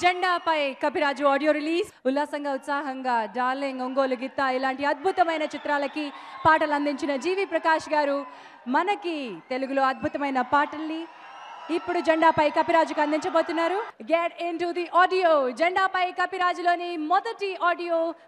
జెండాపై Kapiraju audio release. ఉల్లాసంగా ఉత్సాహంగా darling, Ongole గిత్త ఇలాంటి అద్భుతమైన చిత్రాలకి పాటలు అందించిన జీవి ప్రకాష్ గారు మనకి తెలుగులో అద్భుతమైన పాటల్ని ఇప్పుడు జెండాపై కపిరాజుకు అందించబోతున్నారు. Get in to the audio. Jendapai కపిరాజులోని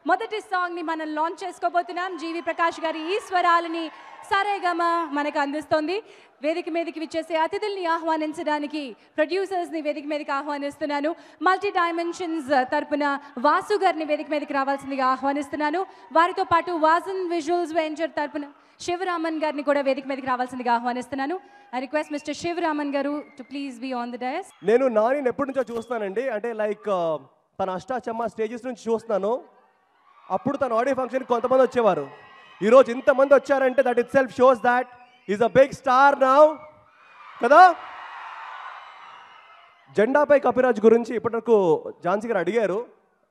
మొదటి సాంగ్ ని మనం లాంచ్ చేసుకోబోతున్నాం. జీవి ప్రకాష్ గారి ఈ స్వరాలని సరేగమ మనకు అందిస్తోంది. వేదిక మీదకి విచ్చేసే అతిథుల్ని ఆహ్వానించడానికి ప్రొడ్యూసర్స్ని వేదిక మీదకి ఆహ్వానిస్తున్నాను. మల్టీ డైమెన్షన్స్ తరపున వాసు గారిని వేదిక మీదకి రావాల్సిందిగా ఆహ్వానిస్తున్నాను. వారితో పాటు వాజన్ విజువల్స్ వెంచర్ తరపున శివరామన్ గారిని కూడా వేదిక మీదకి రావాల్సిందిగా ఆహ్వానిస్తున్నాను. I request mister Sivaraman garu to please be on the dais. నేను నానిని ఎప్పటి నుంచో చూస్తానండి, అంటే లైక్ తన అష్టాచమ్మ స్టేజెస్ నుంచి చూస్తున్నాను. అప్పుడు తన ఆడియో ఫంక్షన్కి కొంతమంది వచ్చేవారు. ఈరోజు ఇంతమంది వచ్చారంటే that itself shows that is a big star now కదా. జెండాపై కపిరాజ్ గురించి ఇప్పటివరకు ఝాన్సీ గారు అడిగారు,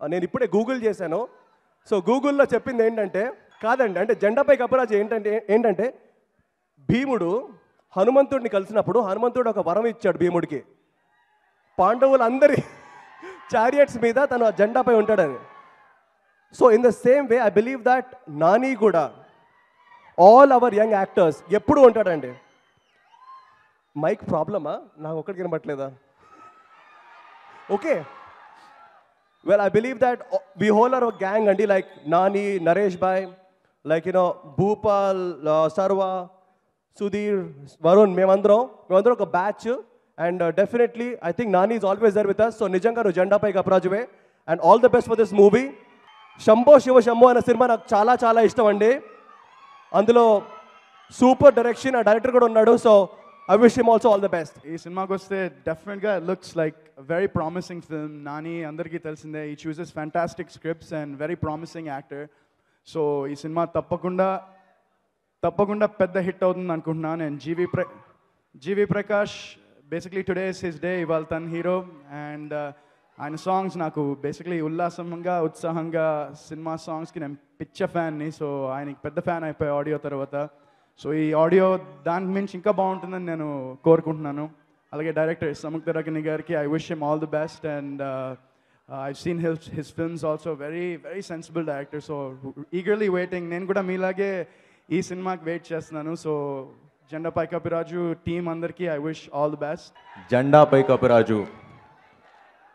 నేను ఇప్పుడే గూగుల్ చేశాను. సో గూగుల్లో చెప్పింది ఏంటంటే కాదండి, అంటే జెండాపై కపిరాజ్ ఏంటంటే భీముడు హనుమంతుడిని కలిసినప్పుడు హనుమంతుడు ఒక వరం ఇచ్చాడు భీముడికి, పాండవులందరి చారియట్స్ మీద తను జెండాపై ఉంటాడని. So in the same way I believe that Nani కూడా ఆల్ అవర్ యంగ్ యాక్టర్స్ ఎప్పుడు ఉంటాడండి. మైక్ ప్రాబ్లమా? నాకు ఒక్కడికి వినబట్లేదా? Okay, well I believe that we whole are gang అండి, లైక్ నాని, నరేష్ భాయ్, లైక్ భూపాల్, సర్వా, సుధీర్, వరుణ్, మేమందరం ఒక batch. And definitely I think Nani is always there with us. So నిజంగా నువ్వు జెండాపై కపిరాజువే. And all the best for this movie. Shambho Shiva Shambho అనే సినిమా నాకు చాలా చాలా ఇష్టం అండి. అందులో సూపర్ డైరెక్షన్, ఆ డైరెక్టర్ కూడా ఉన్నాడు. So I wish him also all the best. ఈ సినిమాకి వస్తే డెఫినెట్గా looks like very promising film. Nani అందరికీ తెలిసిందే, ఈ chooses fantastic scripts and very promising actor. So ఈ సినిమా తప్పకుండా పెద్ద హిట్ అవుతుంది అనుకుంటున్నాను. And G V Prakash basically today is his day. ఇవాళ తన హీరో. అండ్ ఆయన సాంగ్స్ నాకు బేసిక్లీ ఉల్లాసంగా ఉత్సాహంగా సినిమా సాంగ్స్కి నేను పిచ్చ ఫ్యాన్ని. సో ఆయనకి పెద్ద ఫ్యాన్ అయిపోయి ఆడియో తర్వాత. సో ఈ ఆడియో దానికి మించి ఇంకా బాగుంటుందని నేను కోరుకుంటున్నాను. అలాగే డైరెక్టర్ సముద్రగని గారికి I wish him all the best. And I've seen his films also very very sensible director. So eagerly waiting. నేను కూడా మీలాగే ఈ సినిమాకి వెయిట్ చేస్తున్నాను. సో జెండాపై కపిరాజు టీం అందరికీ I wish all the best. Jendapai Kapiraju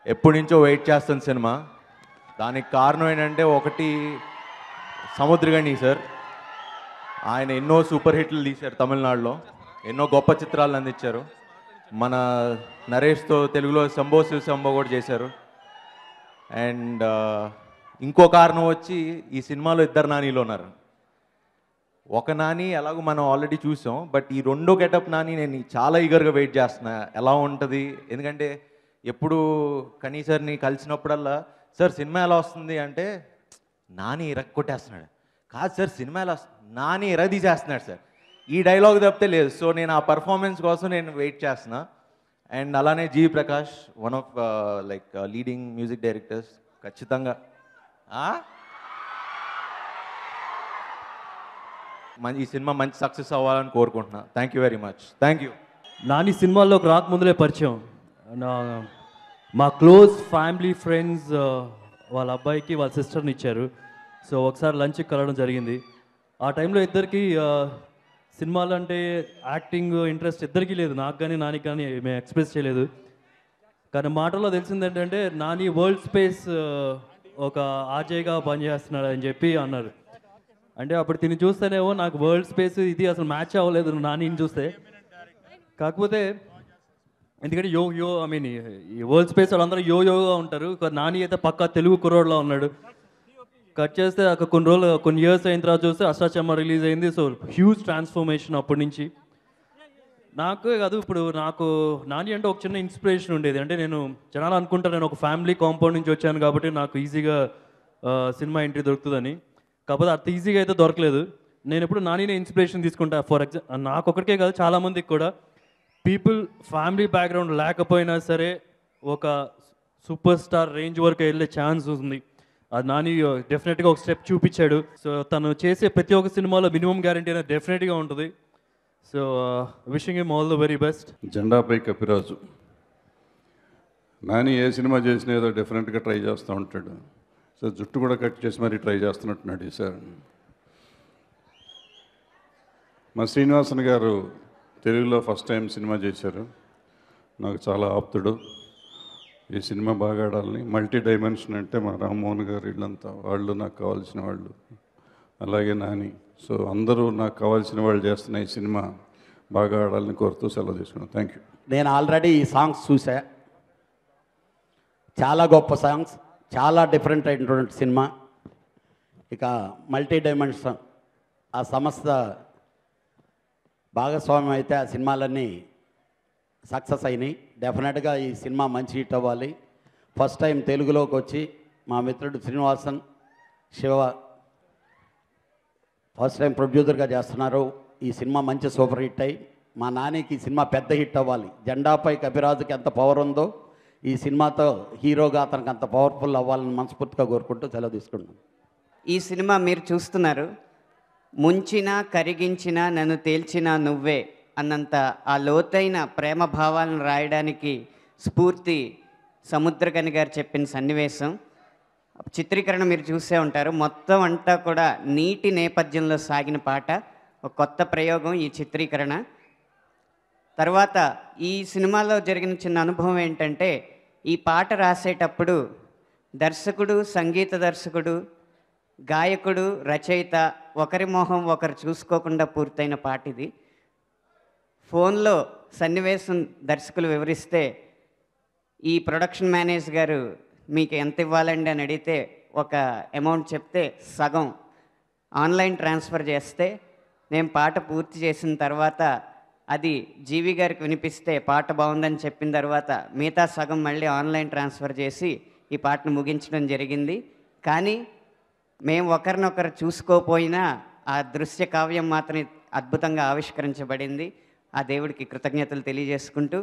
ఎప్పటి నుంచో వెయిట్ చేస్తున్న సినిమా. దానికి కారణం ఏంటంటే ఒకటి సముద్రగని సార్. ఆయన ఎన్నో సూపర్ హిట్లు తీశారు తమిళనాడులో, ఎన్నో గొప్ప చిత్రాలు అందించారు. మన నరేష్తో తెలుగులో శంభో శివ శంభో కూడా చేశారు. అండ్ ఇంకో కారణం వచ్చి ఈ సినిమాలో ఇద్దరు నానీలు ఉన్నారు. ఒక నాని ఎలాగో మనం ఆల్రెడీ చూసాం, బట్ ఈ రెండో గెటప్ నాని నేను చాలా ఈగర్గా వెయిట్ చేస్తున్నా ఎలా ఉంటుంది. ఎందుకంటే ఎప్పుడు కనీసర్ని కలిసినప్పుడల్లా సార్ సినిమా ఎలా వస్తుంది అంటే నాని ఇరగ కొట్టేస్తున్నాడు, కాదు సార్ సినిమా ఎలా నాని ఇరగ తీసేస్తున్నాడు సార్, ఈ డైలాగ్ తప్పితే లేదు. సో నేను ఆ పర్ఫార్మెన్స్ కోసం నేను వెయిట్ చేస్తున్నా. అండ్ అలానే GV Prakash one of like leading music directors. ఖచ్చితంగా ఈ సినిమా మంచి సక్సెస్ అవ్వాలని కోరుకుంటున్నా. Thank you very much. Thank you. Nani సినిమాల్లోకి రాకముందులే పరిచయం. మా క్లోజ్ ఫ్యామిలీ ఫ్రెండ్స్ వాళ్ళ అబ్బాయికి వాళ్ళ సిస్టర్ని ఇచ్చారు. సో ఒకసారి లంచ్కి కలవడం జరిగింది. ఆ టైంలో ఇద్దరికి సినిమాలు అంటే యాక్టింగ్ ఇంట్రెస్ట్ ఇద్దరికీ లేదు, నాకు కానీ నానికి కానీ మేము ఎక్స్ప్రెస్ చేయలేదు. కానీ మాటల్లో తెలిసింది ఏంటంటే నాని వరల్డ్ స్పేస్ ఒక ఆర్జేగా పనిచేస్తున్నాడు అని చెప్పి అన్నారు. అంటే అప్పుడు తిని చూస్తేనేమో నాకు వరల్డ్ స్పేస్ ఇది అసలు మ్యాచ్ అవ్వలేదు నానిని చూస్తే. కాకపోతే ఎందుకంటే ఐ మీన్ ఈ వరల్డ్ స్పేస్ వాళ్ళందరూ యోగా ఉంటారు, నాని అయితే పక్కా తెలుగు కుర్రోడ్లా ఉన్నాడు. కట్ చేస్తే అక్కడ కొన్ని ఇయర్స్ అయిన తర్వాత చూస్తే అష్టాచమ్మ రిలీజ్ అయింది. సో హ్యూజ్ ట్రాన్స్ఫర్మేషన్ అప్పటి నుంచి. నాకు కాదు, ఇప్పుడు నాకు నాని అంటే ఒక చిన్న ఇన్స్పిరేషన్ ఉండేది. అంటే నేను జనాలు అనుకుంటాను నేను ఒక ఫ్యామిలీ కాంపౌండ్ నుంచి వచ్చాను కాబట్టి నాకు ఈజీగా సినిమా ఎంట్రీ దొరుకుతుందని. కాకపోతే అంత ఈజీగా అయితే దొరకలేదు. నేను ఎప్పుడు నానినే ఇన్స్పిరేషన్ తీసుకుంటా. ఫర్ ఎగ్జాంపుల్ నాకు ఒకరికే కాదు, చాలామందికి కూడా పీపుల్ ఫ్యామిలీ బ్యాక్గ్రౌండ్ లేకపోయినా సరే ఒక సూపర్ స్టార్ రేంజ్ వరకు వెళ్ళే ఛాన్స్ ఉంది. అది నాని డెఫినెట్గా ఒక స్టెప్ చూపించాడు. సో తను చేసే ప్రతి ఒక్క సినిమాలో మినిమం గ్యారంటీ అనేది డెఫినెట్గా ఉంటుంది. So wishing him all the very best. Jendapai Kapiraju Nani ఏ సినిమా చేసినా ఏదో డిఫరెంట్గా ట్రై చేస్తూ ఉంటాడు. సో జుట్టు కూడా కట్ చేసి మరీ ట్రై చేస్తున్నట్టున్నాడు ఈసారి. మా శ్రీనివాసన్ గారు తెలుగులో ఫస్ట్ టైం సినిమా చేశారు. నాకు చాలా ఆప్తుడు. ఈ సినిమా బాగా ఆడాలని. మల్టీ డైమెన్షన్ అంటే మా రామ్మోహన్ గారు వీళ్ళంతా వాళ్ళు నాకు కావాల్సిన వాళ్ళు, అలాగే నాని. సో అందరూ నాకు కావాల్సిన వాళ్ళు చేస్తున్న ఈ సినిమా బాగా ఆడాలని కోరుతూ సెలవు తీసుకున్నాను. Thank you. నేను ఆల్రెడీ ఈ సాంగ్స్ చూసా. చాలా గొప్ప సాంగ్స్, చాలా డిఫరెంట్ అయినటువంటి సినిమా. ఇక మల్టీ డైమెన్షన్ ఆ సంస్థ భాగస్వామ్యం అయితే ఆ సినిమాలన్నీ సక్సెస్ అయినాయి. డెఫినెట్గా ఈ సినిమా మంచి హిట్ అవ్వాలి. ఫస్ట్ టైం తెలుగులోకి వచ్చి మా మిత్రుడు శ్రీనివాసన్ శివ ఫస్ట్ టైం ప్రొడ్యూసర్గా చేస్తున్నారు. ఈ సినిమా మంచి సూపర్ హిట్ అయ్యి మా నానికి ఈ సినిమా పెద్ద హిట్ అవ్వాలి. జెండాపై కపిరాజుకి ఎంత పవర్ ఉందో ఈ సినిమాతో హీరోగా అతనికి అంత పవర్ఫుల్ అవ్వాలని మనస్ఫూర్తిగా కోరుకుంటూ సెలవు తీసుకుంటున్నాను. ఈ సినిమా మీరు చూస్తున్నారు. ముంచినా కరిగించినా నన్ను తేల్చినా నువ్వే అన్నంత ఆ లోతైన ప్రేమ భావాలను రాయడానికి స్ఫూర్తి సముద్రకని గారు చెప్పిన సన్నివేశం. చిత్రీకరణ మీరు చూసే ఉంటారు. మొత్తం అంతా కూడా నీటి నేపథ్యంలో సాగిన పాట. ఒక కొత్త ప్రయోగం ఈ చిత్రీకరణ. తర్వాత ఈ సినిమాలో జరిగిన చిన్న అనుభవం ఏంటంటే, ఈ పాట రాసేటప్పుడు దర్శకుడు, సంగీత దర్శకుడు, గాయకుడు, రచయిత ఒకరి మొహం ఒకరు చూసుకోకుండా పూర్తయిన పాట ఇది. ఫోన్లో సన్నివేశం దర్శకులు వివరిస్తే ఈ ప్రొడక్షన్ మేనేజర్ గారు మీకు ఎంత ఇవ్వాలండి అని అడిగితే ఒక అమౌంట్ చెప్తే సగం ఆన్లైన్ ట్రాన్స్ఫర్ చేస్తే, నేను పాట పూర్తి చేసిన తర్వాత అది జీవి గారికి వినిపిస్తే పాట బాగుందని చెప్పిన తర్వాత మిగతా సగం మళ్ళీ ఆన్లైన్ ట్రాన్స్ఫర్ చేసి ఈ పాటను ముగించడం జరిగింది. కానీ మేము ఒకరినొకరు చూసుకోపోయినా ఆ దృశ్య కావ్యం మాత్రం అద్భుతంగా ఆవిష్కరించబడింది. ఆ దేవుడికి కృతజ్ఞతలు తెలియజేసుకుంటూ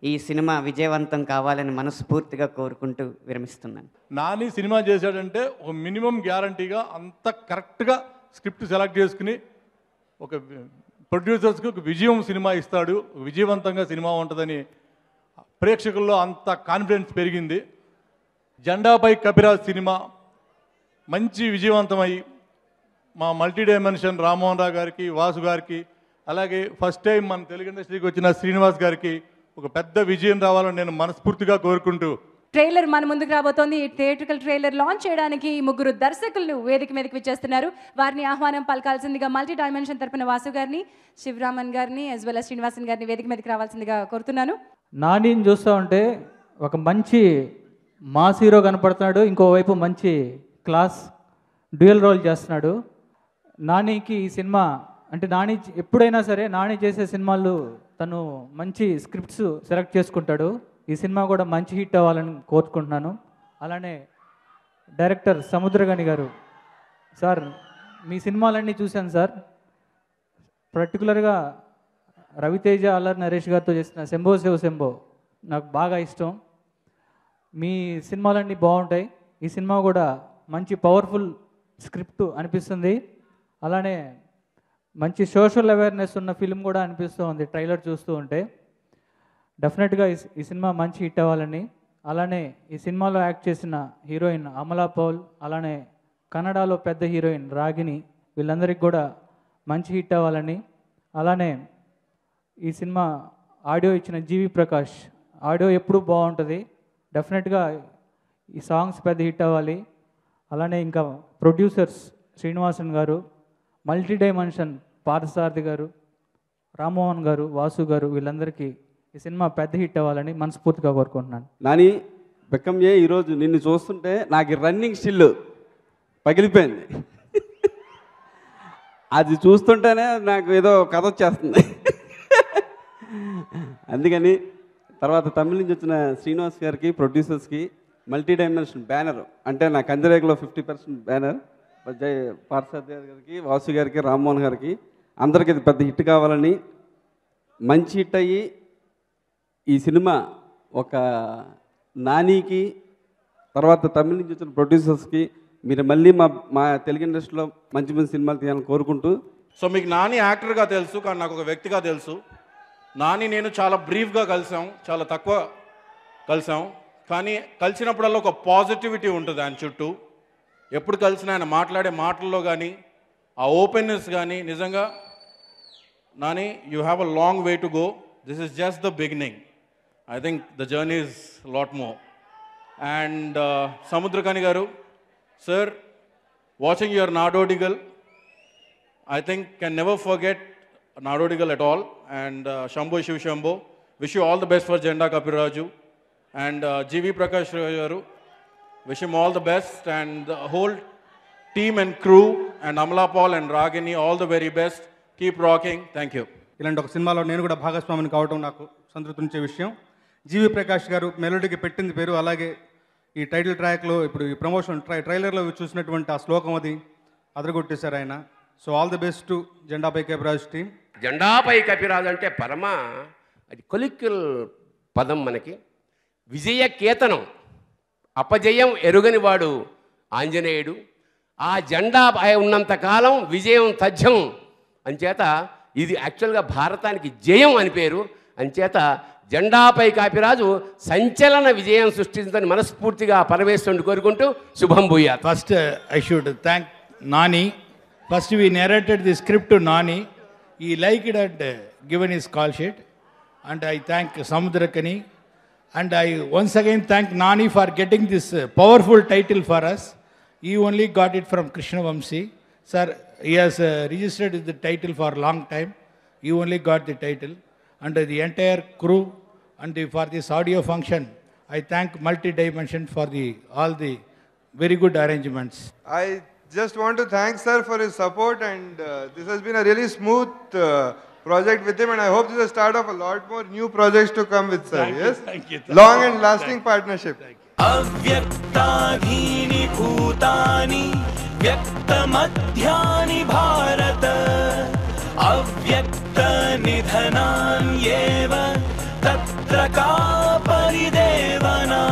ఈ సినిమా విజయవంతం కావాలని మనస్ఫూర్తిగా కోరుకుంటూ విరమిస్తున్నాను. నాని సినిమా చేశాడంటే ఒక మినిమం గ్యారంటీగా అంత కరెక్ట్గా స్క్రిప్ట్ సెలెక్ట్ చేసుకుని ఒక ప్రొడ్యూసర్స్కి ఒక విజయం సినిమా ఇస్తాడు. విజయవంతంగా సినిమా ఉంటుందని ప్రేక్షకుల్లో అంత కాన్ఫిడెన్స్ పెరిగింది. జెండాపై కపిరాజ్ సినిమా మంచి విజయవంతమై మా మల్టీ డైమెన్షన్ రామ్మోహన్ రావు గారికి, వాసు గారికి, అలాగే ఫస్ట్ టైం మన తెలుగు ఇండస్ట్రీకి వచ్చిన శ్రీనివాస్ గారికి ఒక పెద్ద విజయం రావాలని నేను మనస్ఫూర్తిగా కోరుకుంటూ, ట్రైలర్ మన ముందుకు రాబోతోంది. ఈ థియేట్రికల్ ట్రైలర్ లాంచ్ చేయడానికి ఈ ముగ్గురు దర్శకులు వేదిక మీదకి విచ్చేస్తున్నారు. వారిని ఆహ్వానం పలకాల్సిందిగా మల్టీ డైమెన్షన్ తరపున వాసు గారిని, శివరామన్ గారిని as well as శ్రీనివాసన్ గారిని వేదిక మీదకి రావాల్సిందిగా కోరుతున్నాను. నానిని చూస్తూ ఉంటే ఒక మంచి మాస్ హీరో కనపడుతున్నాడు, ఇంకోవైపు మంచి క్లాస్ డ్యూయల్ రోల్ చేస్తున్నాడు. నానికి ఈ సినిమా అంటే నాని ఎప్పుడైనా సరే నాని చేసే సినిమాలు తను మంచి స్క్రిప్ట్స్ సెలెక్ట్ చేసుకుంటాడు. ఈ సినిమా కూడా మంచి హిట్ అవ్వాలని కోరుకుంటున్నాను. అలానే డైరెక్టర్ సముద్రగని గారు, సార్ మీ సినిమాలన్నీ చూశాను సార్. పర్టికులర్గా రవితేజ, అల్లరి నరేష్ గారితో చేసిన శంభో శివ శంభో నాకు బాగా ఇష్టం. మీ సినిమాలన్నీ బాగుంటాయి. ఈ సినిమా కూడా మంచి పవర్ఫుల్ స్క్రిప్ట్ అనిపిస్తుంది. అలానే మంచి సోషల్ అవేర్నెస్ ఉన్న ఫిల్మ్ కూడా అనిపిస్తూ ఉంది ట్రైలర్ చూస్తూ ఉంటే. డెఫినెట్గా ఈ సినిమా మంచి హిట్ అవ్వాలని, అలానే ఈ సినిమాలో యాక్ట్ చేసిన హీరోయిన్ అమలా పౌల్, అలానే కన్నడలో పెద్ద హీరోయిన్ రాగిని, వీళ్ళందరికీ కూడా మంచి హిట్ అవ్వాలని, అలానే ఈ సినిమా ఆడియో ఇచ్చిన జీవి ప్రకాష్, ఆడియో ఎప్పుడూ బాగుంటుంది. డెఫినెట్గా ఈ సాంగ్స్ పెద్ద హిట్ అవ్వాలి. అలానే ఇంకా ప్రొడ్యూసర్స్ శ్రీనివాసన్ గారు, మల్టీ డైమెన్షన్ పార్థసారథి గారు, రామ్మోహన్ గారు, వాసు గారు, వీళ్ళందరికీ ఈ సినిమా పెద్ద హిట్ అవ్వాలని మనస్ఫూర్తిగా కోరుకుంటున్నాను. నాని బెక్కమ్యే ఈరోజు నిన్ను చూస్తుంటే నాకు రన్నింగ్ స్టిల్ పగిలిపోయింది. అది చూస్తుంటేనే నాకు ఏదో కథ వచ్చేస్తుంది. అందుకని తర్వాత తమిళ నుంచి వచ్చిన శ్రీనివాస్ గారికి, ప్రొడ్యూసర్స్కి మల్టీ డైమెన్షన్ బ్యానర్ అంటే నా కందిరేగలో 50% బ్యానర్ పార్థసారథి గారికి, వాసు గారికి, రామ్మోహన్ గారికి అందరికీ ఇది పెద్ద హిట్ కావాలని, మంచి హిట్ అయ్యి ఈ సినిమా ఒక నానికి తర్వాత తమిళ నుంచి వచ్చిన ప్రొడ్యూసర్స్కి మీరు మళ్ళీ మా తెలుగు ఇండస్ట్రీలో మంచి మంచి సినిమాలు తీయాలని కోరుకుంటూ. సో మీకు నాని యాక్టర్గా తెలుసు, కానీ నాకు ఒక వ్యక్తిగా తెలుసు. నాని నేను చాలా బ్రీఫ్గా కలిసాం, చాలా తక్కువ కలిసాం, కానీ కలిసినప్పుడల్లా ఒక పాజిటివిటీ ఉంటుంది ఆయన చుట్టూ. ఎప్పుడు కలిసినా ఆయన మాట్లాడే మాటల్లో కానీ ఆ ఓపెన్నెస్ కానీ నిజంగా Nani you have a long way to go. This is just the beginning. I think the journey is lot more. And Samuthirakani garu sir, watching your Nadodigal, I think can never forget Nadodigal at all. And Shambho Shiv Shambho, wish you all the best for Jenda Kapiraju. And GV Prakash Garu, wish him all the best. And the whole team and crew and Amla Paul and Ragini, all the very best. Keep rocking. Thank you. ఇలాంటి ఒక సినిమాలో నేను కూడా భాగస్వామిని కావడం నాకు సంతృప్తినిచ్చే విషయం. జీవి ప్రకాష్ గారు మెలోడీకి పెట్టింది పేరు. అలాగే ఈ టైటిల్ ట్రాక్లో ఇప్పుడు ఈ ప్రమోషన్ ట్రైలర్లో చూసినటువంటి ఆ శ్లోకం అది అదరగొట్టేశారు ఆయన. So all the best to Jendapai Kapiraj team. Jendapai Kapiraj అంటే పరమ అది కొలిక్యుల్ పదం మనకి. విజయ కేతనం, అపజయం ఎరుగని వాడు ఆంజనేయుడు. ఆ జెండా ఉన్నంతకాలం విజయం తథ్యం. అంచేత ఇది యాక్చువల్గా భారతానికి జయం అని పేరు. అంచేత జెండాపై కాపిరాజు సంచలన విజయం సృష్టించని మనస్ఫూర్తిగా పరమేశ్వరుని కోరుకుంటూ శుభం భూయాత్. First I should thank Nani. First we narrated the script to Nani. He liked it and given his call sheet. And I thank Samudrakani. And I once again thank Nani for getting this powerful title for us. He only got it from Krishna Vamsi. Sir, he has registered the title for a long time. He only got the title. And the entire crew and for this audio function, I thank Multi Dimension for all the very good arrangements. I just want to thank sir for his support, and this has been a really smooth project with him, and I hope this is the start of a lot more new projects to come with sir. Thank you. Long and lasting partnership. अव्यक्ताधीनि भूतानि व्यक्तमध्यानि भारत अव्यक्तनिधनान्येव तत्र का परिदेवना.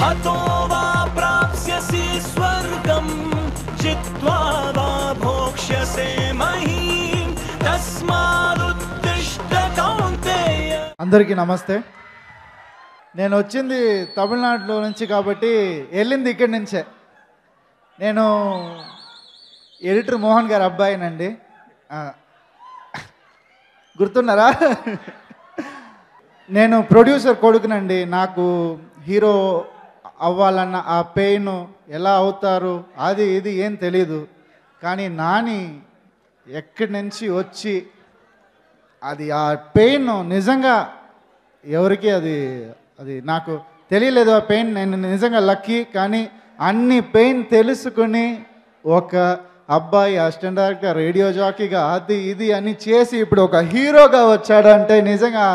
हतो वा प्राप्स्यसि स्वर्गं जित्वा वा भोक्ष्यसे महीं तस्मादुत्तिष्ठ कौन्तेय. అందరికీ నమస్తే. నేను వచ్చింది తమిళనాడులో నుంచి కాబట్టి వెళ్ళింది ఇక్కడి నుంచే. నేను ఎడిటర్ మోహన్ గారి అబ్బాయినండి. గుర్తున్నారా? నేను ప్రొడ్యూసర్ కొడుకునండి. నాకు హీరో అవ్వాలన్న ఆ పెయిన్ ఎలా అవుతారు అది ఇది ఏం తెలీదు. కానీ నాని ఎక్కడి నుంచి వచ్చి అది ఆ పెయిన్ నిజంగా ఎవరికి అది నాకు తెలియలేదు. ఆ పెయిన్ నేను నిజంగా లక్కీ. కానీ అన్ని పెయిన్ తెలుసుకుని ఒక అబ్బాయి అసిస్టెంట్ డైరెక్టర్, రేడియో జాకీగా అది ఇది అని చేసి ఇప్పుడు ఒక హీరోగా వచ్చాడంటే నిజంగా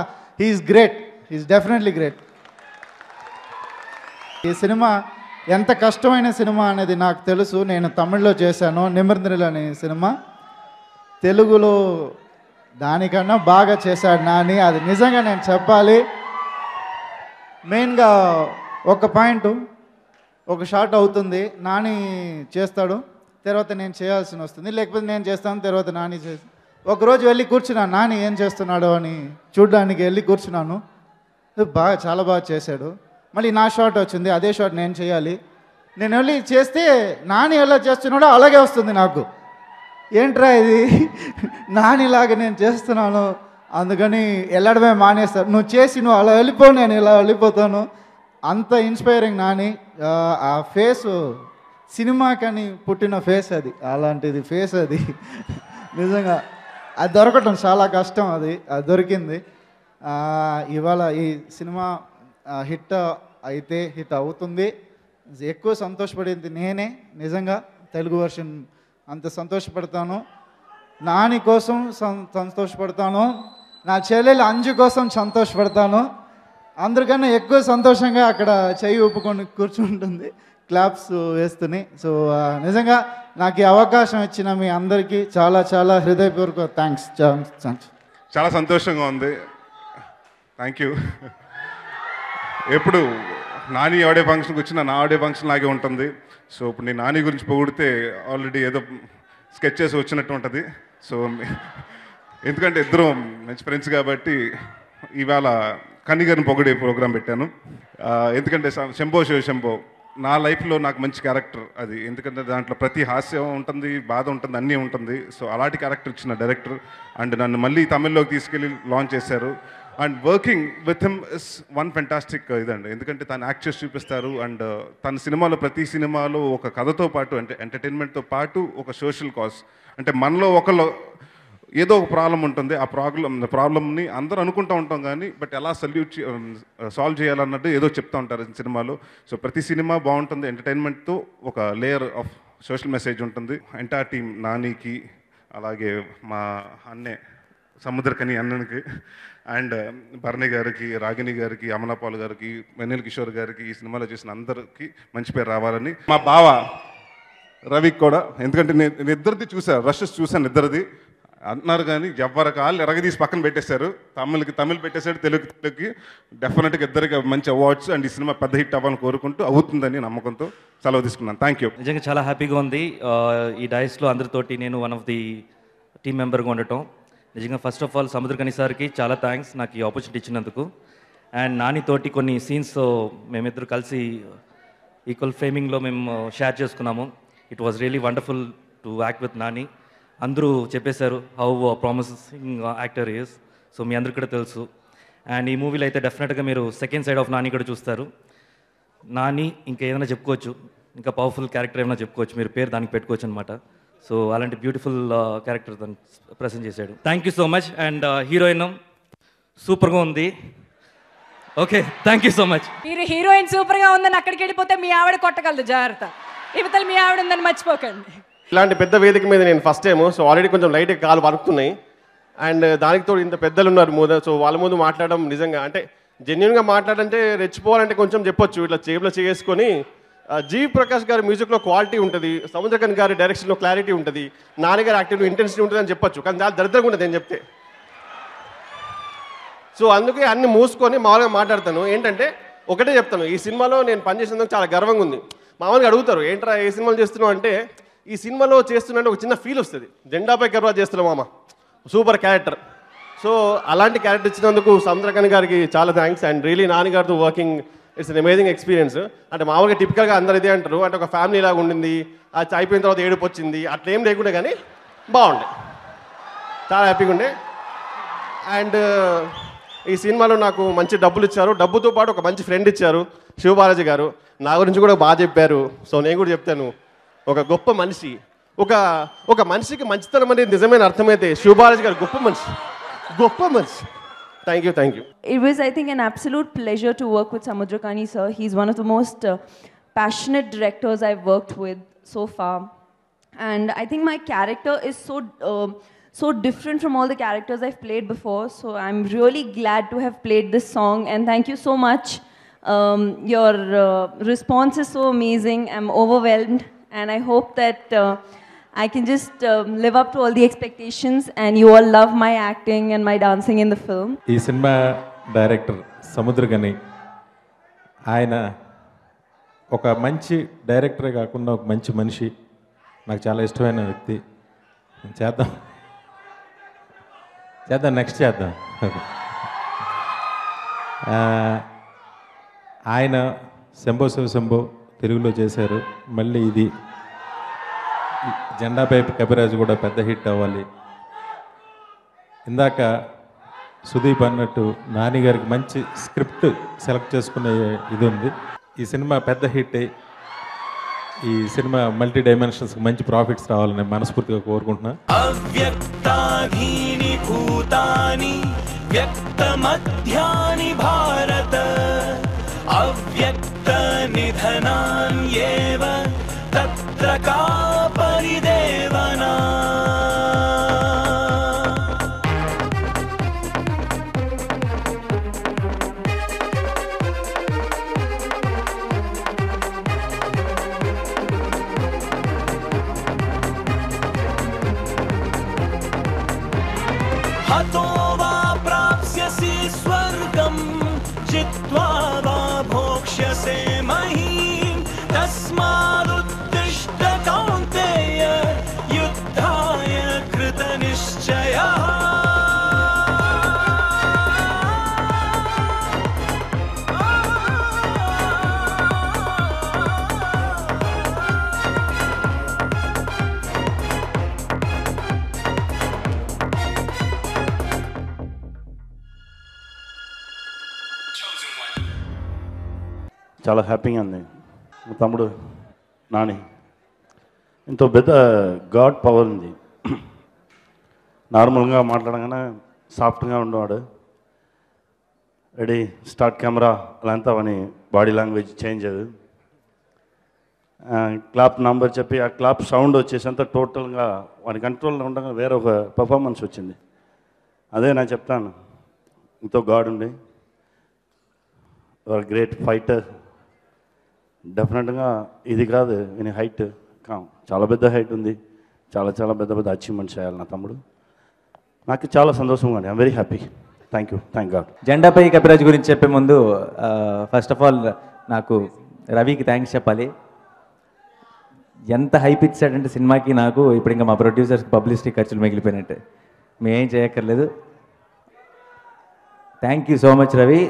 he's great. He's definitely great. ఈ సినిమా ఎంత కష్టమైన సినిమా అనేది నాకు తెలుసు. నేను తమిళ్లో చేశాను, నిమిర్నిల్ అనే సినిమా. తెలుగులో దానికన్నా బాగా చేశాడు నాని. అది నిజంగా నేను చెప్పాలి. మెయిన్గా ఒక పాయింట్, ఒక షాట్ అవుతుంది, నాని చేస్తాడు, తర్వాత నేను చేయాల్సి వస్తుంది. లేకపోతే నేను చేస్తాను, తర్వాత నాని చేసి. ఒకరోజు వెళ్ళి కూర్చున్నాను, నాని ఏం చేస్తున్నాడు అని చూడడానికి వెళ్ళి కూర్చున్నాను. చాలా బాగా చేశాడు. మళ్ళీ నా షాట్ వచ్చింది, అదే షాట్ నేను చేయాలి. నేను వెళ్ళి చేస్తే నాని ఎలా చేస్తున్నాడో అలాగే వస్తుంది నాకు. ఏంట్రా ఇది, నానిలాగా నేను చేస్తున్నాను. అందుకని వెళ్ళడమే మానేస్తాను. నువ్వు చేసి నువ్వు అలా వెళ్ళిపో, నేను ఇలా వెళ్ళిపోతాను. అంత ఇన్స్పైరింగ్ నాని. ఆ ఫేసు సినిమాకని పుట్టిన ఫేస్ అది, అలాంటిది ఫేస్ అది. నిజంగా అది దొరకటం చాలా కష్టం. అది దొరికింది. ఇవాళ ఈ సినిమా హిట్ అయితే హిట్ అవుతుంది. ఎక్కువ సంతోషపడేది నేనే నిజంగా. తెలుగు వర్షన్ అంత సంతోషపడతాను. నాని కోసం సంతోషపడతాను, నా చెల్లెలు అంజు కోసం సంతోషపడతాను. అందరికన్నా ఎక్కువ సంతోషంగా అక్కడ చెయ్యి ఊపుకొని కూర్చుంటుంది, క్లాప్స్ వేస్తుని. సో నిజంగా నాకు ఈ అవకాశం ఇచ్చిన మీ అందరికీ చాలా చాలా హృదయపూర్వక థ్యాంక్స్. చాలా సంతోషంగా ఉంది. Thank you. ఎప్పుడు నాని ఆడియో ఫంక్షన్కి వచ్చిన నా ఆడియో ఫంక్షన్ లాగే ఉంటుంది. సో ఇప్పుడు నేను నాని గురించి పొగిడితే ఆల్రెడీ ఏదో స్కెచ్ చేసి వచ్చినట్టు ఉంటుంది. సో ఎందుకంటే ఇద్దరు మంచి ఫ్రెండ్స్ కాబట్టి ఇవాళ కన్నిగారిని పొగిడే ప్రోగ్రాం పెట్టాను. ఎందుకంటే శంభో శివ శంభో నా లైఫ్లో నాకు మంచి క్యారెక్టర్ అది. ఎందుకంటే దాంట్లో ప్రతి హాస్యం ఉంటుంది, బాధ ఉంటుంది, అన్నీ ఉంటుంది. సో అలాంటి క్యారెక్టర్ ఇచ్చిన డైరెక్టర్ అండ్ నన్ను మళ్ళీ తమిళ్లోకి తీసుకెళ్ళి లాంచ్ చేశారు. And working with him is one fantastic ఇదండి. ఎందుకంటే తను యాక్ట్ చేసి చూపిస్తారు. అండ్ తన సినిమాలో ప్రతి సినిమాలో ఒక కథతో పాటు అంటే ఎంటర్టైన్మెంట్తో పాటు ఒక సోషల్ కాజ్, అంటే మనలో ఒకళ్ళు ఏదో ఒక ప్రాబ్లం ఉంటుంది. ఆ ప్రాబ్లమ్ని అందరూ అనుకుంటూ ఉంటాం కానీ బట్ ఎలా సాల్వ్ చేయాలన్నట్టు ఏదో చెప్తూ ఉంటారు సినిమాలో. సో ప్రతి సినిమా బాగుంటుంది. ఎంటర్టైన్మెంట్తో ఒక లేయర్ ఆఫ్ సోషల్ మెసేజ్ ఉంటుంది. ఎంటైర్ టీమ్ నానికి, అలాగే మా అన్నే సముద్రకని అన్నకి, అండ్ భరణి గారికి, రాగిణి గారికి, అమలాపాల్ గారికి, వెన్నెల కిషోర్ గారికి, ఈ సినిమాలో చేసిన అందరికీ మంచి పేరు రావాలని, మా బావ రవికి కూడా. ఎందుకంటే నేను ఇద్దరిది చూశాను, రషెస్ చూశాను ఇద్దరిది అంటున్నారు కానీ ఎవరి కాళ్ళు ఎరగదీసి పక్కన పెట్టేశారు. తమిళ్ పెట్టేశాడు, తెలుగుకి. డెఫినెట్గా ఇద్దరికి మంచి అవార్డ్స్ అండ్ ఈ సినిమా పెద్ద హిట్ అవ్వాలని కోరుకుంటూ అవుతుందని నమ్మకంతో సెలవు తీసుకున్నాను. Thank you. నిజంగా చాలా హ్యాపీగా ఉంది ఈ డైస్లో అందరితోటి నేను వన్ ఆఫ్ ది టీమ్ మెంబర్గా ఉండటం. నిజంగా ఫస్ట్ ఆఫ్ ఆల్ సముద్రకని సార్కి చాలా థ్యాంక్స్ నాకు ఈ ఆపర్చునిటీ ఇచ్చినందుకు. అండ్ నానితోటి కొన్ని సీన్స్ మేమిద్దరు కలిసి ఈక్వల్ ఫ్రేమింగ్లో మేము షేర్ చేసుకున్నాము. It was really wonderful to act with Nani. అందరూ చెప్పేశారు how promising actor is. So మీ అందరికీ కూడా తెలుసు. అండ్ ఈ మూవీలో అయితే డెఫినెట్గా మీరు సెకండ్ సైడ్ ఆఫ్ నాని కూడా చూస్తారు. నాని ఇంకా ఏదైనా చెప్పుకోవచ్చు, ఇంకా పవర్ఫుల్ క్యారెక్టర్ ఏమైనా చెప్పుకోవచ్చు, మీరు పేరు దానికి పెట్టుకోవచ్చు అనమాట. సో అలాంటి బ్యూటిఫుల్ క్యారెక్టర్ తను ప్రజెంట్ చేశాడు. Thank you so much. And heroine సూపర్గా ఉంది. Okay, thank you so much. మీరు హీరోయిన్ సూపర్గా ఉందని అక్కడికి వెళ్ళిపోతే మీ ఆవిడ కొట్టగలదు, జాగ్రత్త. ఇవతల మీ ఆవిడ ఉందని మర్చిపోకండి. ఇలాంటి పెద్ద వేదిక మీద నేను ఫస్ట్ టైము. సో ఆల్రెడీ కొంచెం లైట్గా కాలు వరుకుతున్నాయి. అండ్ దానికి తోడు ఇంత పెద్దలు ఉన్నారు ముందు. సో వాళ్ళ ముందు మాట్లాడడం నిజంగా అంటే జెన్యున్గా మాట్లాడంటే రెచ్చిపోవాలంటే కొంచెం చెప్పొచ్చు. ఇట్లా చేతిలో చేసుకొని జీవి ప్రకాష్ గారి మ్యూజిక్లో క్వాలిటీ ఉంటుంది, సముద్రకన్ గారి డైరెక్షన్లో క్లారిటీ ఉంటుంది, నాన్నగారి యాక్టివ్లో ఇంటెన్సిటీ ఉంటుంది అని చెప్పొచ్చు. కానీ చాలా దరిద్రంగా ఉంటుంది నేను చెప్తే. సో అందుకే అన్ని మూసుకొని మామూలుగా మాట్లాడతాను. ఏంటంటే ఒకటే చెప్తాను, ఈ సినిమాలో నేను పనిచేసినందుకు చాలా గర్వంగా ఉంది. మామూలుగా అడుగుతారు ఏంట్రా ఏ సినిమాలు చేస్తున్నావు అంటే, ఈ సినిమాలో చేస్తున్నట్టు ఒక చిన్న ఫీల్ వస్తుంది. జెండాపై కర్వా చేస్తున్నాం మామ, సూపర్ క్యారెక్టర్. సో అలాంటి క్యారెక్టర్ ఇచ్చినందుకు సముద్రకన్ గారికి చాలా థ్యాంక్స్. అండ్ రియలీ నాన్నగారితో working it's an amazing experience. అంటే మామూలుగా టిపికల్గా అందరు ఇదే అంటారు, అంటే ఒక ఫ్యామిలీ లాగా ఉండింది, అది అయిపోయిన తర్వాత ఏడుపు వచ్చింది, అట్లా ఏం లేకుండా కానీ బాగుండే, చాలా హ్యాపీగా ఉండే. అండ్ ఈ సినిమాలో నాకు మంచి డబ్బులు ఇచ్చారు, డబ్బుతో పాటు ఒక మంచి ఫ్రెండ్ ఇచ్చారు శివబాలాజీ గారు. నా గురించి కూడా బాగా చెప్పారు. సో నేను కూడా చెప్తాను, ఒక గొప్ప మనిషి, ఒక మనిషికి మంచితనం అనేది నిజమైన అర్థమైతే శివబాలాజీ గారు గొప్ప మనిషి, గొప్ప మనిషి. Thank you. It was, I think, an absolute pleasure to work with Samudrakani sir. He's one of the most passionate directors I've worked with so far. And I think my character is so different from all the characters I've played before. So I'm really glad to have played this song. And thank you so much. Your response is so amazing. I'm overwhelmed. And I hope that I can just live up to all the expectations and you all love my acting and my dancing in the film. ఈ cinema director Samuthirakani, ఆయన ఒక మంచి డైరెక్టరే కాకుండా ఒక మంచి మనిషి, నాకు చాలా ఇష్టమైన వ్యక్తి. చేద్దాం నెక్స్ట్ చేద్దాం. ఆయన శంభో శివ శంభో తెలుగులో చేశారు. మళ్ళీ ఇది జెండాపై కపిరాజు కూడా పెద్ద హిట్ అవ్వాలి. ఇందాక సుదీప్ అన్నట్టు నాని గారికి మంచి స్క్రిప్ట్ సెలెక్ట్ చేసుకునే ఇది ఉంది. ఈ సినిమా పెద్ద హిట్ అయ్యి ఈ సినిమా మల్టీ డైమెన్షన్స్కి మంచి ప్రాఫిట్స్ రావాలని మనస్ఫూర్తిగా కోరుకుంటున్నా. అవ్యక్తాని భూతాని వ్యక్తమధ్యాని భారత అవ్యక్త నిధనాన్యేవ తత్ర కా పరిదేవనా. హతో వా ప్రాప్స్యసి స్వర్గం చిత్వా వా చాలా హ్యాపీగా ఉంది. మా తమ్ముడు నాని ఇంతో పెద్ద గాడ్ పవర్ ఉంది. నార్మల్గా మాట్లాడగానే సాఫ్ట్గా ఉండేవాడు. రెడీ స్టార్ట్ కెమెరా అలాంతా వాని బాడీ లాంగ్వేజ్ చేంజ్ అది. క్లాప్ నంబర్ చెప్పి ఆ క్లాప్ సౌండ్ వచ్చేసంత టోటల్గా వాని కంట్రోల్లో ఉండగా వేరే ఒక పర్ఫార్మెన్స్ వచ్చింది. అదే నేను చెప్తాను, ఇంతో గాడ్ ఉండి గ్రేట్ ఫైటర్. డెఫినెట్గా ఇది కాదు ఈయన హైట్ చాలా పెద్ద హైట్ ఉంది. చాలా చాలా పెద్ద పెద్ద అచీవ్మెంట్స్ చేయాలి నా తమ్ముడు. నాకు చాలా సంతోషంగా ఉంది. I'm very happy. Thank you, thank god. Jendapai Kapiraj గురించి చెప్పే ముందు ఫస్ట్ ఆఫ్ ఆల్ నాకు రవికి థ్యాంక్స్ చెప్పాలి. ఎంత హైప్ ఇచ్చాడంటే సినిమాకి, నాకు ఇప్పుడు ఇంకా మా ప్రొడ్యూసర్స్కి పబ్లిసిటీ ఖర్చులు మిగిలిపోయినట్టే. మేమేం చేయక్కర్లేదు. Thank you so much Ravi.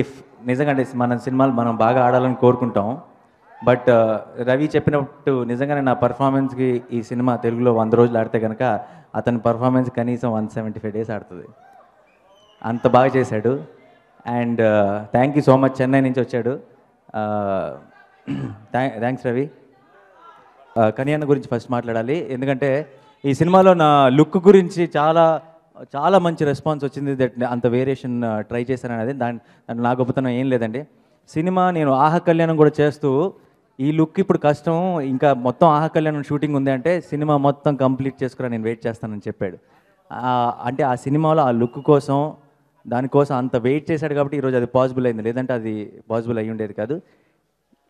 If నిజంగా అంటే మన సినిమాలు మనం బాగా ఆడాలని కోరుకుంటాం, బట్ రవి చెప్పినట్టు నిజంగానే నా పర్ఫార్మెన్స్కి ఈ సినిమా తెలుగులో 100 రోజులు ఆడితే కనుక అతని పర్ఫార్మెన్స్ కనీసం 175 డేస్ ఆడుతుంది. అంత బాగా చేశాడు. And thank you so much. Chennai నుంచి వచ్చాడు. థ్యాంక్స్ రవి. కనియన్న గురించి ఫస్ట్ మాట్లాడాలి, ఎందుకంటే ఈ సినిమాలో నా లుక్ గురించి చాలా చాలా మంచి రెస్పాన్స్ వచ్చింది. దట్ అంత వేరియేషన్ ట్రై చేశాను అనేది దాని నా గొప్పతనం ఏం లేదండి. సినిమా నేను ఆహా కళ్యాణం కూడా చేస్తూ ఈ లుక్ ఇప్పుడు కష్టం, ఇంకా మొత్తం ఆహా కళ్యాణం షూటింగ్ ఉంది అంటే సినిమా మొత్తం కంప్లీట్ చేసుకురా నేను వెయిట్ చేస్తానని చెప్పాడు. అంటే ఆ సినిమాలో ఆ లుక్ కోసం దానికోసం అంత వెయిట్ చేశాడు కాబట్టి ఈరోజు అది పాసిబుల్ అయింది. లేదంటే అది పాసిబుల్ అయ్యి ఉండేది కాదు.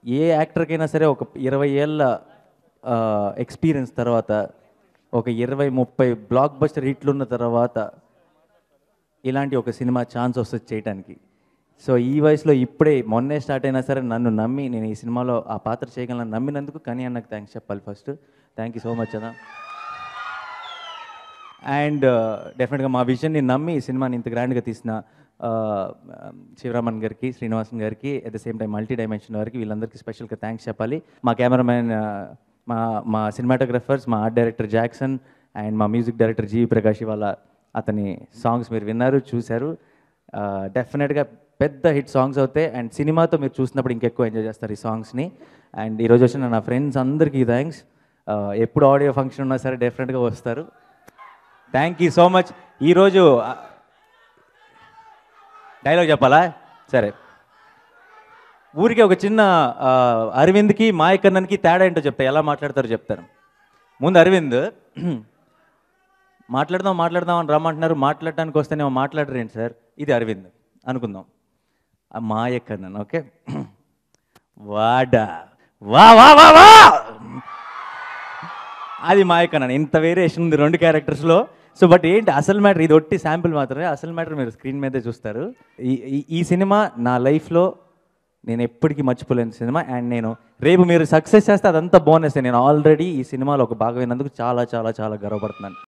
ఏ యాక్టర్కైనా సరే ఒక 20 ఏళ్ళ ఎక్స్పీరియన్స్ తర్వాత, ఒక 20-30 బ్లాక్ బస్టర్ హిట్లు ఉన్న తర్వాత ఇలాంటి ఒక సినిమా ఛాన్స్ వస్తుంది చేయడానికి. సో ఈ వయసులో ఇప్పుడే మొన్నే స్టార్ట్ అయినా సరే నన్ను నమ్మి నేను ఈ సినిమాలో ఆ పాత్ర చేయగలను నమ్మినందుకు కానీ అన్నకు థ్యాంక్స్ చెప్పాలి first. Thank you so much అన్న. అండ్ డెఫినెట్గా మా విజన్ని నమ్మి ఈ సినిమాని ఇంత గ్రాండ్గా తీసిన శివరామన్ గారికి, శ్రీనివాసన్ గారికి, at the same time multi dimension వారికి, వీళ్ళందరికీ స్పెషల్గా థ్యాంక్స్ చెప్పాలి. మా కెమెరామ్యాన్, మా సినిమాటోగ్రఫర్స్, మా ఆర్ట్ డైరెక్టర్ జాక్సన్ అండ్ మా మ్యూజిక్ డైరెక్టర్ జీవి ప్రకాష్. ఇవాళ అతని సాంగ్స్ మీరు విన్నారు, చూశారు. డెఫినెట్గా పెద్ద హిట్ సాంగ్స్ అవుతాయి. అండ్ సినిమాతో మీరు చూసినప్పుడు ఇంకెక్కువ ఎంజాయ్ చేస్తారు ఈ సాంగ్స్ని. అండ్ ఈరోజు వచ్చిన నా ఫ్రెండ్స్ అందరికీ థ్యాంక్స్. ఎప్పుడు ఆడియో ఫంక్షన్ ఉన్నా సరే డెఫినెట్గా వస్తారు. Thank you so much. ఈరోజు డైలాగ్ చెప్పాలా? సరే, ఊరికే ఒక చిన్న అరవింద్కి మాయకన్నన్కి తేడా ఏంటో చెప్తా, ఎలా మాట్లాడతారో చెప్తారు. ముందు అరవింద్ మాట్లాడదాం అని రమ్మంటున్నారు, మాట్లాడటానికి వస్తేనేమో మాట్లాడరేంటి సార్, ఇది అరవింద్ అనుకుందాం. మాయకన్నన్ ఓకే, వాడా వా వా వా వా అది మాయకన్నన్. ఇంత వేరియేషన్ ఉంది 2 క్యారెక్టర్స్లో. సో బట్ ఏంటి అసలు మ్యాటర్, ఇది ఒట్టి శాంపిల్ మాత్రమే. అసలు మ్యాటర్ మీరు స్క్రీన్ మీదే చూస్తారు. ఈ సినిమా నా లైఫ్లో నేను ఎప్పటికీ మర్చిపోలేని సినిమా. అండ్ నేను రేపు మీరు సక్సెస్ చేస్తే అదంతా బోనస్. నేను ఆల్రెడీ ఈ సినిమాలో ఒక భాగమైనందుకు చాలా చాలా చాలా గర్వపడుతున్నాను.